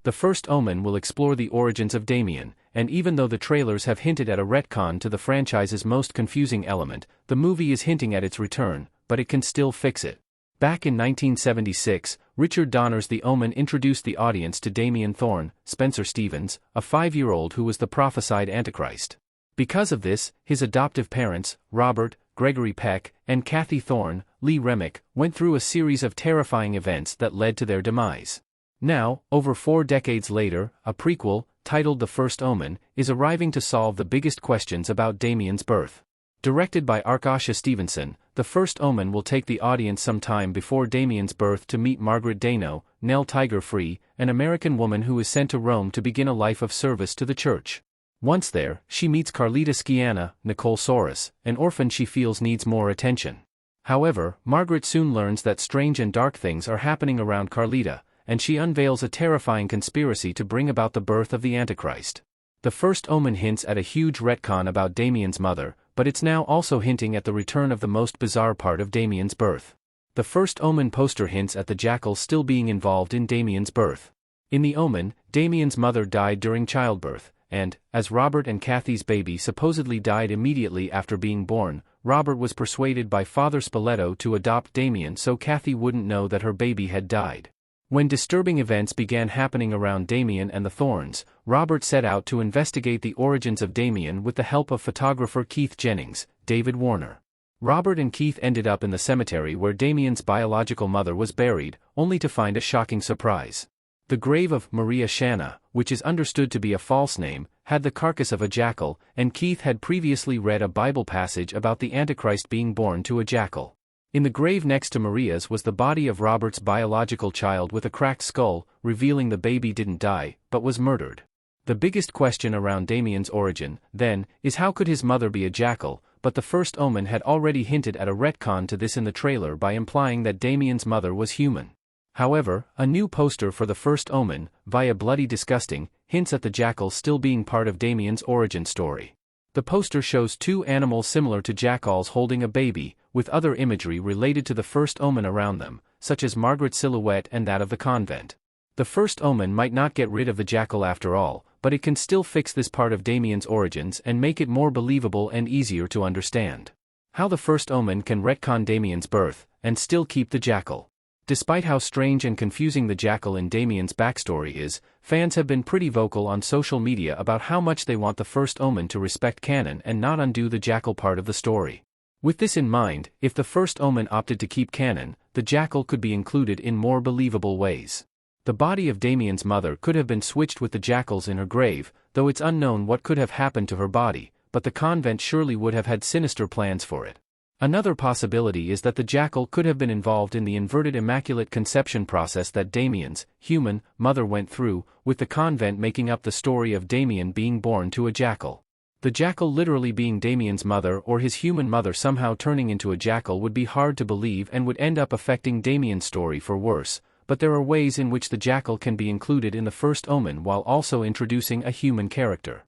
The first Omen will explore the origins of Damien, and even though the trailers have hinted at a retcon to the franchise's most confusing element, the movie is hinting at its return, but it can still fix it. Back in 1976, Richard Donner's The Omen introduced the audience to Damien Thorne, Spencer Stevens, a 5-year-old who was the prophesied Antichrist. Because of this, his adoptive parents, Robert, Gregory Peck, and Kathy Thorne, Lee Remick, went through a series of terrifying events that led to their demise. Now, over 4 decades later, a prequel, titled The First Omen, is arriving to solve the biggest questions about Damien's birth. Directed by Arkasha Stevenson, The First Omen will take the audience some time before Damien's birth to meet Margaret Dano, Nell Tiger Free, an American woman who is sent to Rome to begin a life of service to the church. Once there, she meets Carlita Scianna, Nicole Soros, an orphan she feels needs more attention. However, Margaret soon learns that strange and dark things are happening around Carlita, and she unveils a terrifying conspiracy to bring about the birth of the Antichrist. The First Omen hints at a huge retcon about Damien's mother, but it's now also hinting at the return of the most bizarre part of Damien's birth. The First Omen poster hints at the jackal still being involved in Damien's birth. In The Omen, Damien's mother died during childbirth, and, as Robert and Kathy's baby supposedly died immediately after being born, Robert was persuaded by Father Spoleto to adopt Damien so Kathy wouldn't know that her baby had died. When disturbing events began happening around Damien and the Thornes, Robert set out to investigate the origins of Damien with the help of photographer Keith Jennings, David Warner. Robert and Keith ended up in the cemetery where Damien's biological mother was buried, only to find a shocking surprise. The grave of Maria Shanna, which is understood to be a false name, had the carcass of a jackal, and Keith had previously read a Bible passage about the Antichrist being born to a jackal. In the grave next to Maria's was the body of Robert's biological child with a cracked skull, revealing the baby didn't die, but was murdered. The biggest question around Damien's origin, then, is how could his mother be a jackal, but The First Omen had already hinted at a retcon to this in the trailer by implying that Damien's mother was human. However, a new poster for The First Omen, via Bloody Disgusting, hints at the jackal still being part of Damien's origin story. The poster shows 2 animals similar to jackals holding a baby, with other imagery related to The First Omen around them, such as Margaret's silhouette and that of the convent. The First Omen might not get rid of the jackal after all, but it can still fix this part of Damien's origins and make it more believable and easier to understand. How The First Omen can retcon Damien's birth, and still keep the jackal. Despite how strange and confusing the jackal in Damien's backstory is, fans have been pretty vocal on social media about how much they want The First Omen to respect canon and not undo the jackal part of the story. With this in mind, if The First Omen opted to keep canon, the jackal could be included in more believable ways. The body of Damien's mother could have been switched with the jackal's in her grave, though it's unknown what could have happened to her body, but the convent surely would have had sinister plans for it. Another possibility is that the jackal could have been involved in the inverted immaculate conception process that Damien's, human, mother went through, with the convent making up the story of Damien being born to a jackal. The jackal literally being Damien's mother or his human mother somehow turning into a jackal would be hard to believe and would end up affecting Damien's story for worse, but there are ways in which the jackal can be included in The First Omen while also introducing a human character.